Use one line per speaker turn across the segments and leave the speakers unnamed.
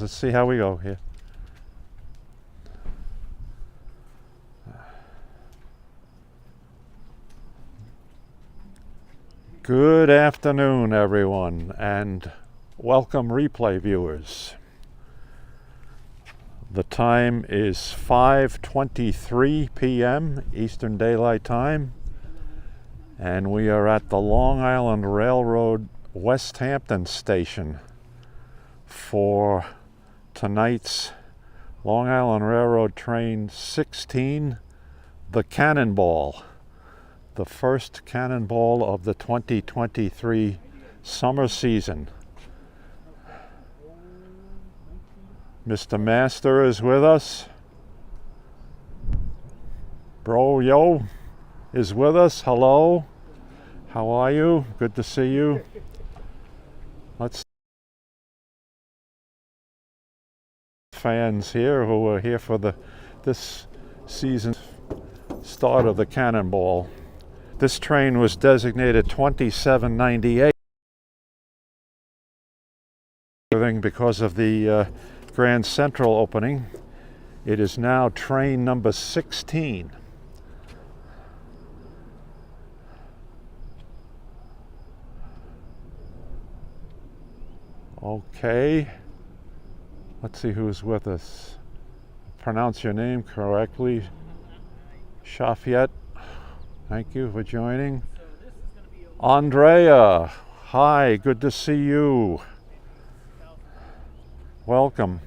Let's see how we go here. Good afternoon, everyone, and welcome replay viewers. The time is 5:23 p.m. Eastern Daylight Time, and we are at the Long Island Railroad Westhampton station for tonight's Long Island Railroad Train 16, the Cannonball, the first Cannonball of the 2023 summer season. Mr. Master is with us. Bro Yo is with us. Hello. How are you? Good to see you. Let's fans here who are here for this season's start of the Cannonball. This train was designated 2798 because of the Grand Central opening. It is now train number 16. Okay. Let's see who's with us. Pronounce your name correctly. Shafiet. Thank you for joining. Andrea. Hi, good to see you. Welcome.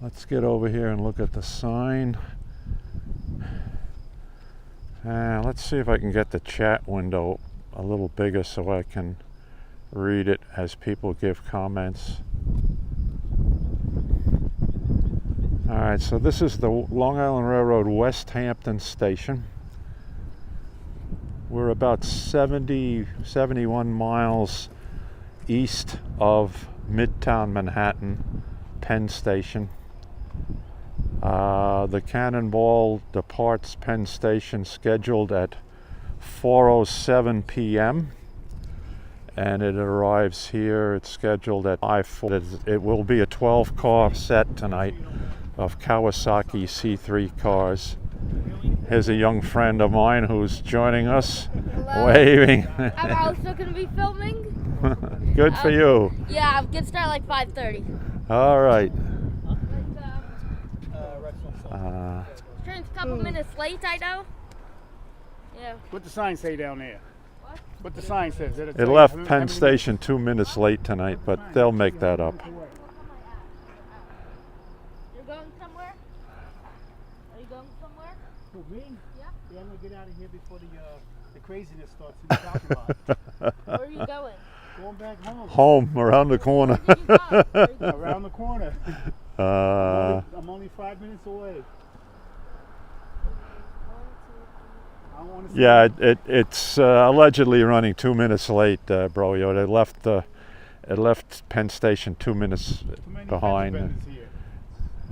Let's get over here and look at the sign. Let's see if I can get the chat window a little bigger so I can read it as people give comments. Alright, so this is the Long Island Railroad Westhampton station. We're about 71 miles east of Midtown Manhattan, Penn Station. The Cannonball departs Penn Station scheduled at 4:07 p.m. and it arrives here. It's scheduled at 5:40. It will be a 12-car set tonight of Kawasaki C3 cars. Here's a young friend of mine who's joining us.
Hello.
Waving.
I'm also going to be filming.
Good for you.
Yeah, I'm going to start like 5:30.
All right.
Train's a couple minutes late, I know. Yeah.
What the sign say down there?
What?
What the sign says?
It left Penn Station 2 minutes late tonight, but they'll make that up.
You're going somewhere? Are you going somewhere?
Who, me?
Yeah.
Yeah, I'm going to get out of here before the craziness starts in the parking lot.
Where are you going?
Going back home.
Home, around the corner.
Where did you go? Where are you going?
Around the corner. I'm only 5 minutes away. I don't want to see
Yeah, it's allegedly running 2 minutes late, bro. Yo, it left Penn Station 2 minutes
too many
behind,
fender benders here.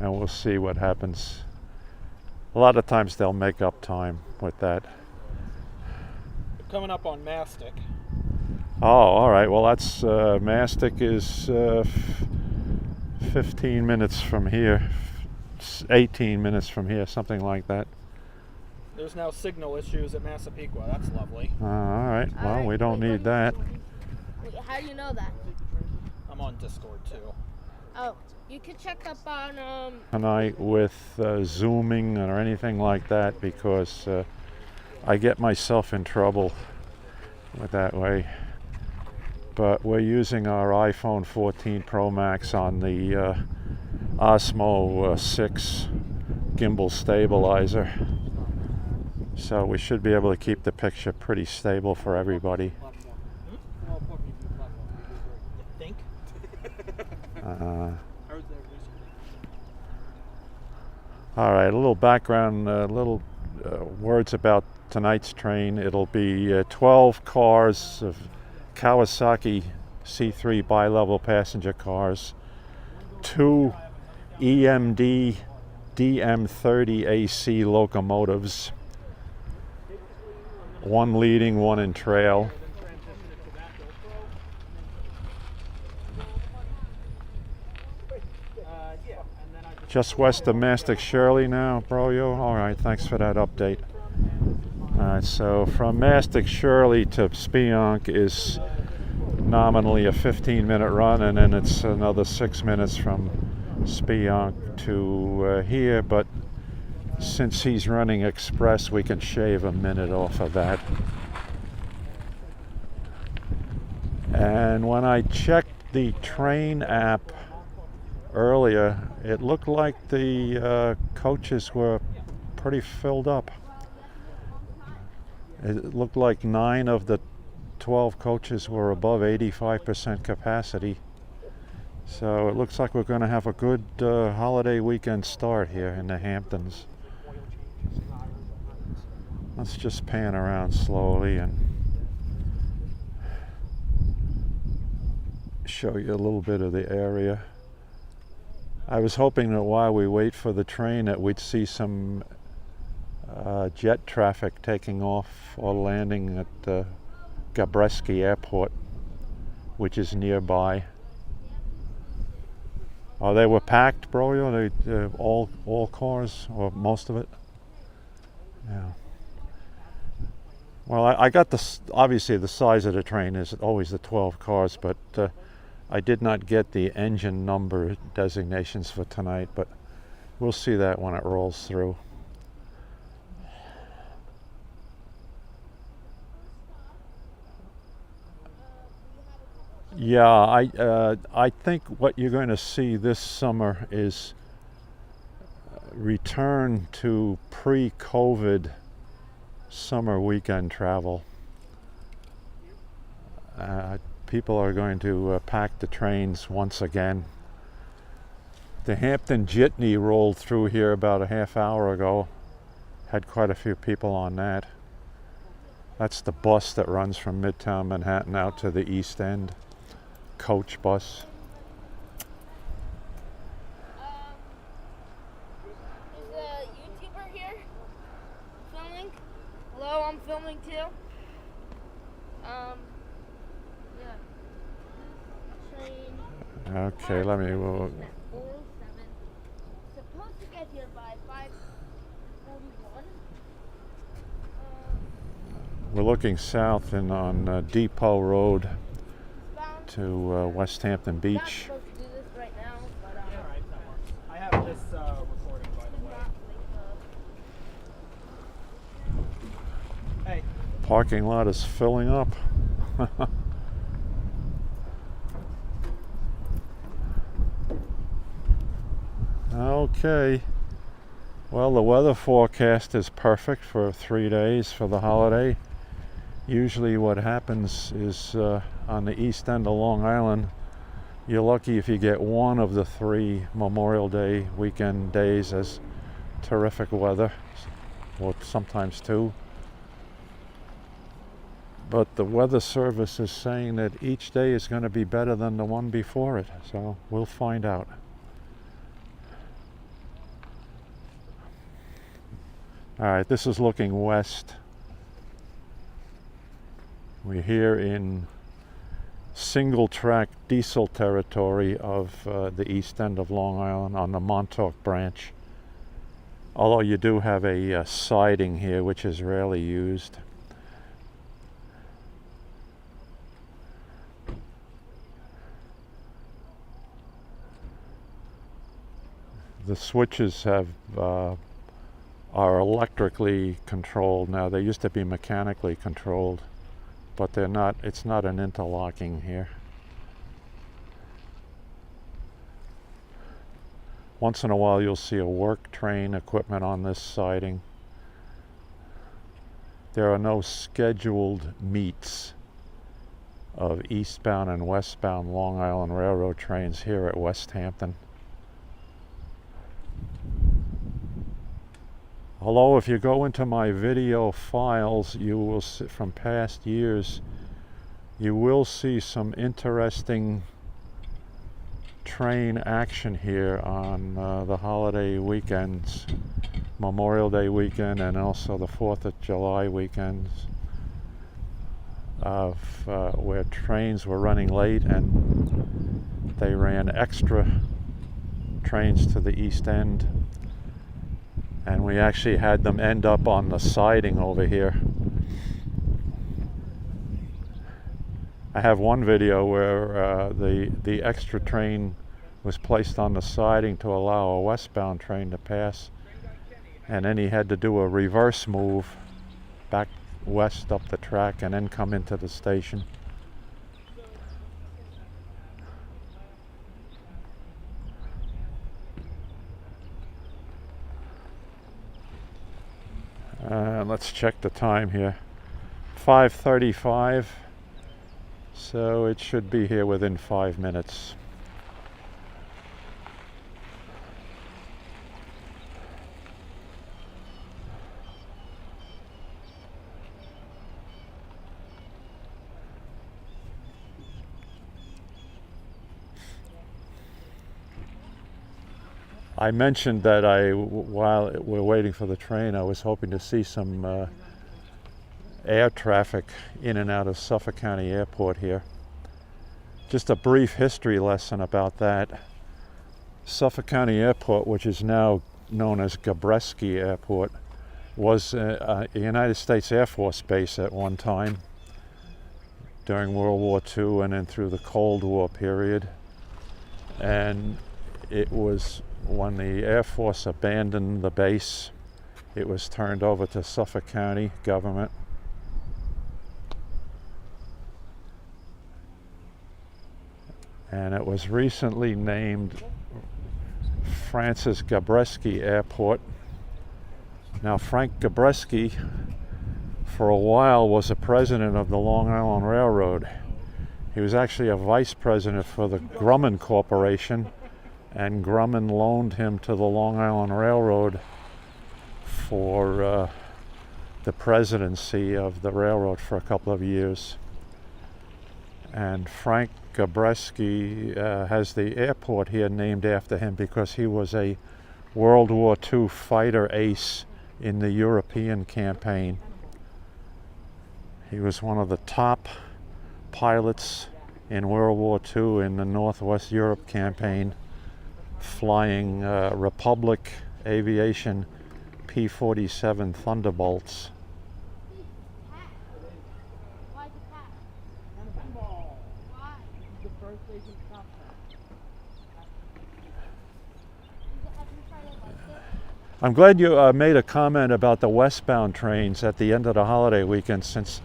and we'll see what happens. A lot of times they'll make up time with that.
Coming up on Mastic.
Oh, all right. Well, that's Mastic is 15 minutes from here, 18 minutes from here, something like that.
There's now signal issues at Massapequa. That's lovely.
All right. Well,
Alright,
we don't
wait,
need that.
Wait, how do you know that?
I'm on Discord too.
Oh, you can check up on
Tonight with zooming or anything like that, because I get myself in trouble with that way. But we're using our iPhone 14 Pro Max on the Osmo 6 gimbal stabilizer, so we should be able to keep the picture pretty stable for everybody.
You think?
All right, a little background, little words about tonight's train. It'll be 12 cars of Kawasaki C3 bi-level passenger cars, 2 EMD DM30 AC locomotives, one leading, one in trail. Just west of Mastic Shirley now, Broyo. All right, thanks for that update. All right, so from Mastic Shirley to Spionk is nominally a 15-minute run, and then it's another 6 minutes from Spionk to here, but since he's running express, we can shave a minute off of that. And when I checked the train app earlier, it looked like the coaches were pretty filled up. It looked like 9 of the 12 coaches were above 85% capacity. So it looks like we're going to have a good holiday weekend start here in the Hamptons. Let's just pan around slowly and show you a little bit of the area. I was hoping that while we wait for the train that we'd see some jet traffic taking off or landing at Gabreski Airport, which is nearby. Oh, they were packed, bro? All cars, or most of it? Yeah. Well, I got this. Obviously, the size of the train is always the 12 cars, but I did not get the engine number designations for tonight, but we'll see that when it rolls through. Yeah, I think what you're going to see this summer is return to pre-COVID summer weekend travel. People are going to pack the trains once again. The Hampton Jitney rolled through here about a half hour ago. Had quite a few people on that. That's the bus that runs from Midtown Manhattan out to the East End. Coach bus.
There's a YouTuber here filming. Hello, I'm filming too. Yeah. Train.
Okay, let me.
407. Supposed to get here by 5:41.
We're looking south and on Depot Road to Westhampton Beach.
Not supposed to do this right now, but
Yeah, all right, that works. I have this recording, by the way. Hey.
Parking lot is filling up. Okay. Well, the weather forecast is perfect for 3 days for the holiday. Usually what happens is on the east end of Long Island, you're lucky if you get one of the 3 Memorial Day weekend days as terrific weather, or sometimes 2. But the weather service is saying that each day is going to be better than the one before it, so we'll find out. All right, this is looking west. We're here in single track diesel territory of the east end of Long Island on the Montauk branch. Although you do have a siding here, which is rarely used. The switches have are electrically controlled now. They used to be mechanically controlled, but they're not. It's not an interlocking here. Once in a while you'll see a work train equipment on this siding. There are no scheduled meets of eastbound and westbound Long Island Railroad trains here at Westhampton. Although if you go into my video files, you will see, from past years, you will see some interesting train action here on the holiday weekends, Memorial Day weekend and also the 4th of July weekends. of where trains were running late, and they ran extra trains to the East End, and we actually had them end up on the siding over here. I have one video where the extra train was placed on the siding to allow a westbound train to pass, and then he had to do a reverse move back west up the track and then come into the station. Let's check the time here. 5:35, so it should be here within 5 minutes. I mentioned that while we're waiting for the train, I was hoping to see some air traffic in and out of Suffolk County Airport here. Just a brief history lesson about that. Suffolk County Airport, which is now known as Gabreski Airport, was a United States Air Force base at one time during World War II and then through the Cold War period. And it was when the Air Force abandoned the base, it was turned over to Suffolk County government. And it was recently named Francis Gabreski Airport. Now, Frank Gabreski, for a while, was a president of the Long Island Railroad. He was actually a vice president for the Grumman Corporation, and Grumman loaned him to the Long Island Railroad for the presidency of the railroad for a couple of years. And Frank Gabreski has the airport here named after him because he was a World War II fighter ace in the European campaign. He was one of the top pilots in World War II in the Northwest Europe campaign, flying Republic Aviation P-47 Thunderbolts. I'm glad you made a comment about the westbound trains at the end of the holiday weekend, since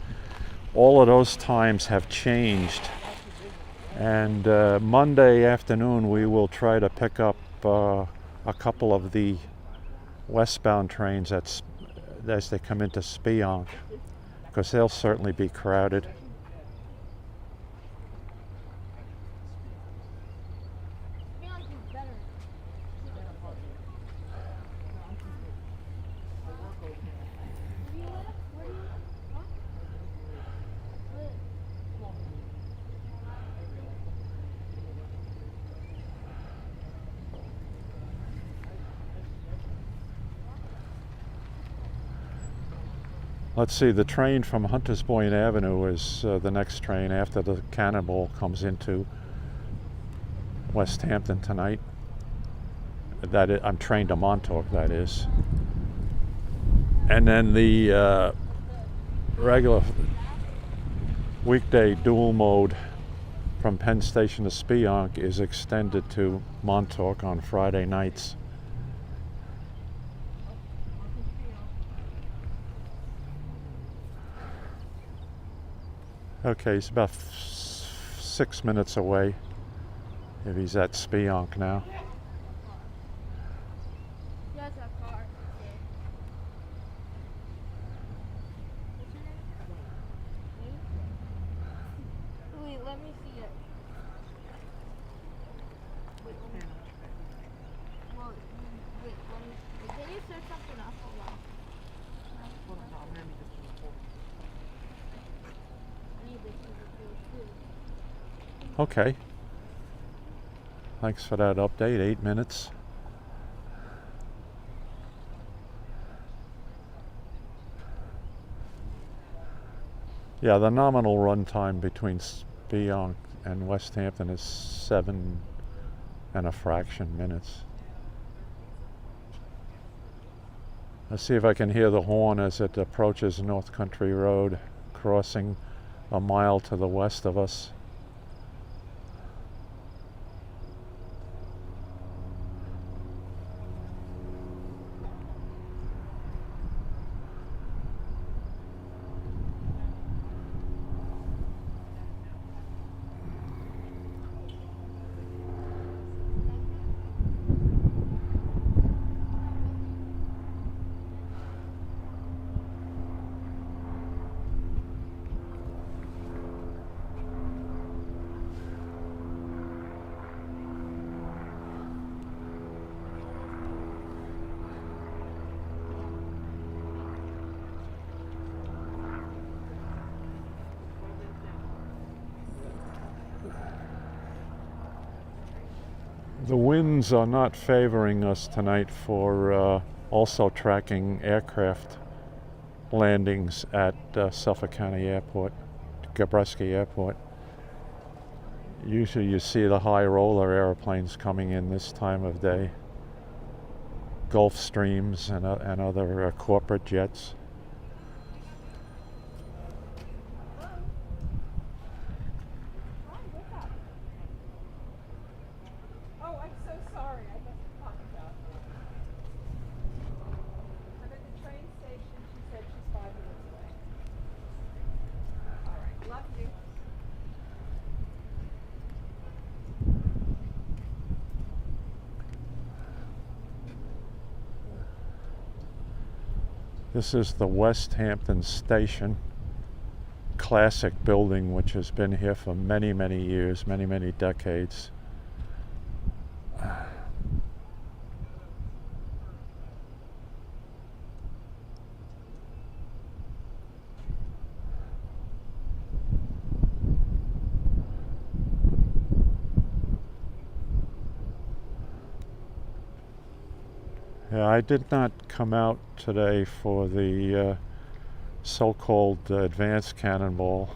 all of those times have changed. And Monday afternoon we will try to pick up a couple of the westbound trains as they come into Spionk, because they'll certainly be crowded. Let's see, the train from Hunters Point Avenue is the next train after the Cannonball comes into Westhampton tonight. I'm trained to Montauk, that is. And then the regular weekday dual mode from Penn Station to Spionk is extended to Montauk on Friday nights. Okay, he's about 6 minutes away if he's at Spionk now.
He has a car. Wait, let me see it. Wait, let me see. Can you search something up? Hold on.
Okay. Thanks for that update. 8 minutes. Yeah, the nominal run time between Speonk and Westhampton is 7 and a fraction minutes. Let's see if I can hear the horn as it approaches North Country Road, crossing a mile to the west of us. The winds are not favoring us tonight for also tracking aircraft landings at Suffolk County Airport, Gabreski Airport. Usually you see the high roller airplanes coming in this time of day, Gulfstreams and other corporate jets. This is the Westhampton Station, classic building which has been here for many, many years, many, many decades. Yeah, I did not come out today for the so-called advanced Cannonball,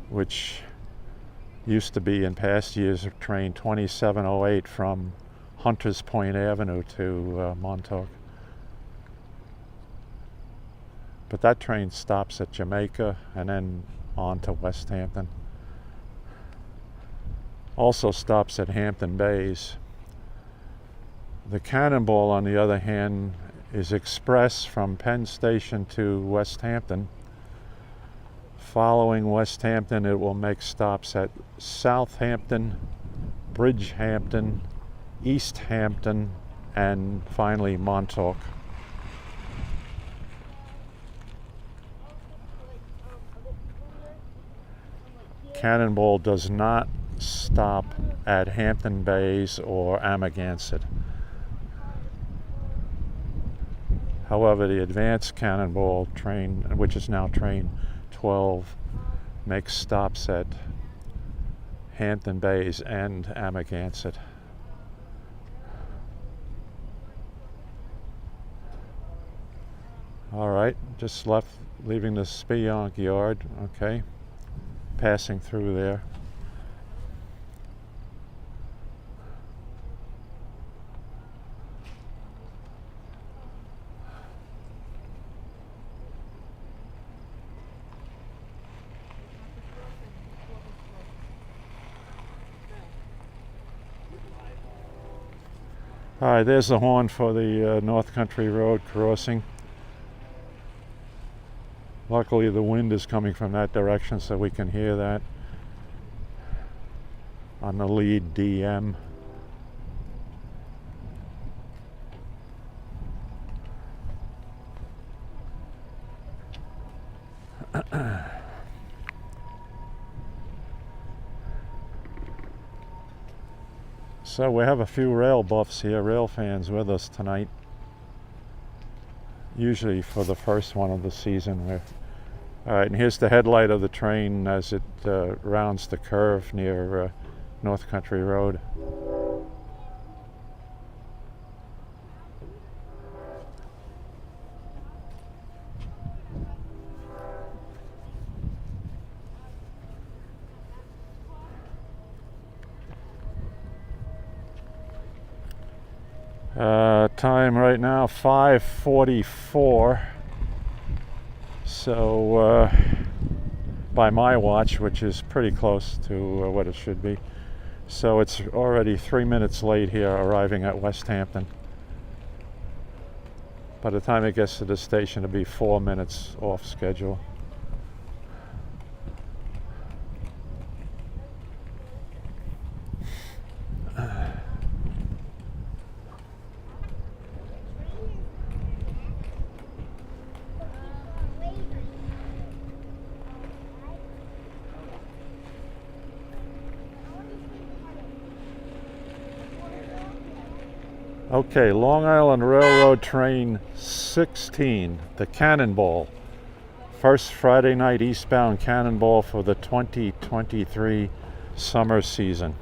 which used to be in past years of train 2708 from Hunters Point Avenue to Montauk. But that train stops at Jamaica and then on to Westhampton. Also stops at Hampton Bays. The Cannonball, on the other hand, is express from Penn Station to Westhampton. Following Westhampton, it will make stops at Southampton, Bridgehampton, East Hampton, and finally Montauk. Cannonball does not stop at Hampton Bays or Amagansett. However, the advanced Cannonball train, which is now train 12, makes stops at Hampton Bays and Amagansett. All right, just leaving the Speonk yard, okay, passing through there. All right, there's the horn for the North Country Road crossing. Luckily the wind is coming from that direction so we can hear that on the lead DM. So we have a few rail buffs here, rail fans with us tonight. Usually for the first one of the season. All right, and here's the headlight of the train as it rounds the curve near North Country Road. Time right now 5:44. So by my watch, which is pretty close to what it should be. So it's already 3 minutes late here, arriving at Westhampton. By the time it gets to the station, it'll be 4 minutes off schedule. Okay, Long Island Railroad Train 16, the Cannonball. First Friday night eastbound Cannonball for the 2023 summer season.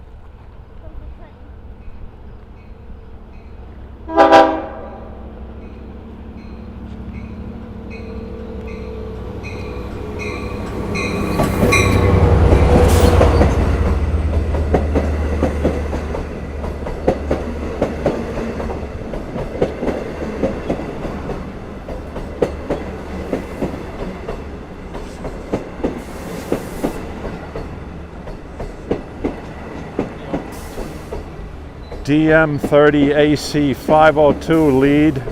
DM30 AC 502 lead.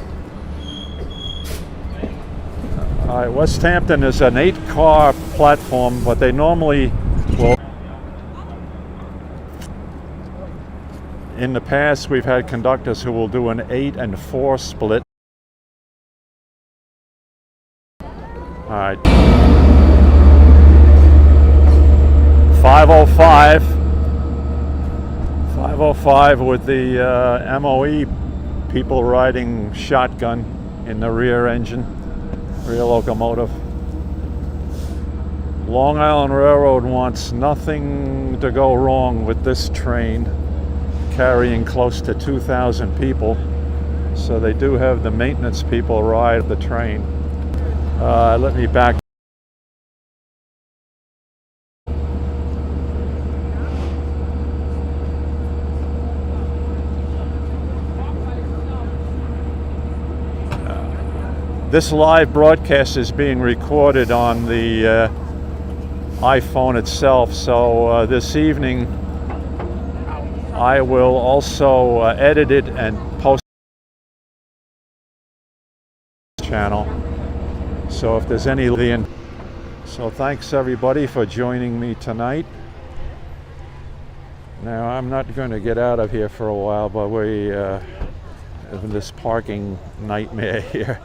Westhampton is an 8-car platform, but they normally will. In the past, we've had conductors who will do an 8 and 4 split. All right. 505. 505 with the MOE people riding shotgun in the rear engine, rear locomotive. Long Island Railroad wants nothing to go wrong with this train, carrying close to 2,000 people. So they do have the maintenance people ride the train. Let me back. This live broadcast is being recorded on the iPhone itself, so this evening I will also edit it and post it on the channel. So if there's any, so thanks everybody for joining me tonight. Now I'm not going to get out of here for a while, but we this parking nightmare here.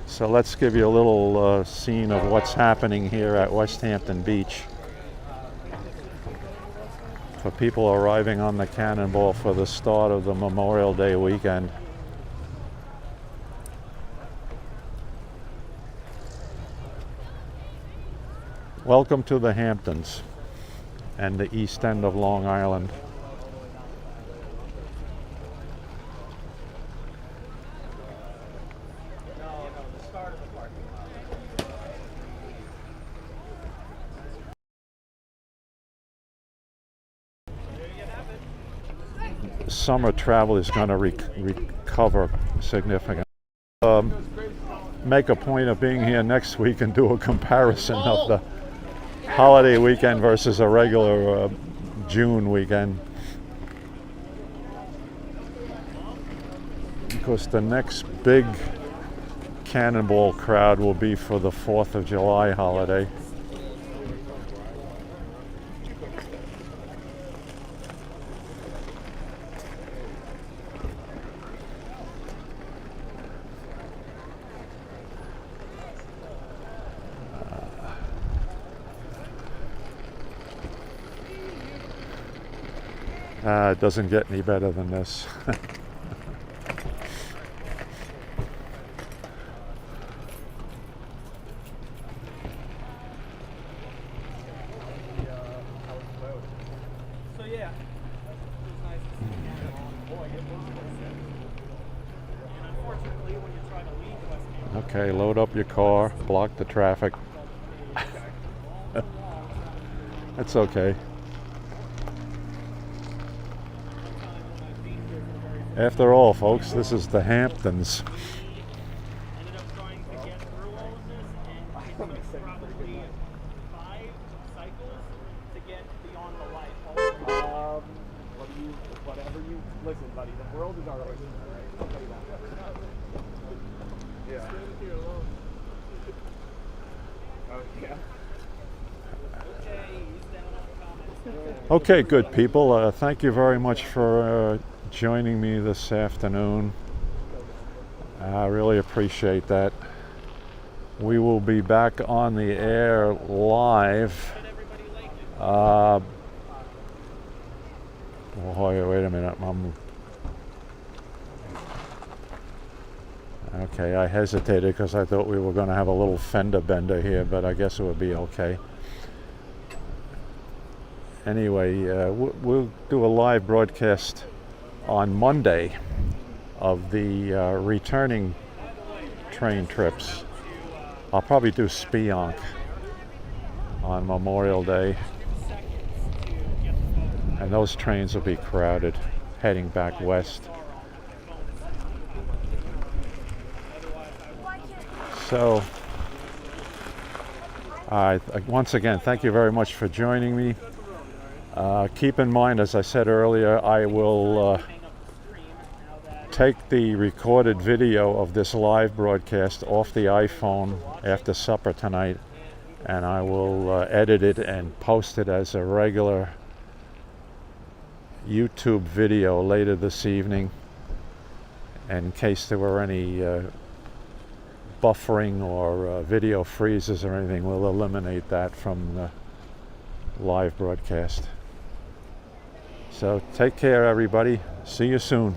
So let's give you a little scene of what's happening here at Westhampton Beach for people arriving on the Cannonball for the start of the Memorial Day weekend. Welcome to the Hamptons and the East End of Long Island. Summer travel is going to recover significantly. Make a point of being here next week and do a comparison of the holiday weekend versus a regular June weekend. Because the next big Cannonball crowd will be for the 4th of July holiday. It doesn't get any better than this. Okay, load up your car, block the traffic. That's okay. After all, folks, this is the Hamptons.
Ended up trying to get through all of this, and it took probably 5 cycles to get beyond the light.
Whatever you listen, buddy. The world is our oyster, right? I'll tell you that. Yeah. Oh yeah.
Okay, good people. Thank you very much for joining me this afternoon. I really appreciate that. We will be back on the air live. Wait a minute. Okay, I hesitated because I thought we were going to have a little fender bender here, but I guess it would be okay. Anyway, we'll do a live broadcast on Monday of the returning train trips. I'll probably do Spionk on Memorial Day. And those trains will be crowded, heading back west. So, once again, thank you very much for joining me. Keep in mind, as I said earlier, I will take the recorded video of this live broadcast off the iPhone after supper tonight, and I will edit it and post it as a regular YouTube video later this evening. In case there were any buffering or video freezes or anything, we'll eliminate that from the live broadcast. So take care, everybody. See you soon.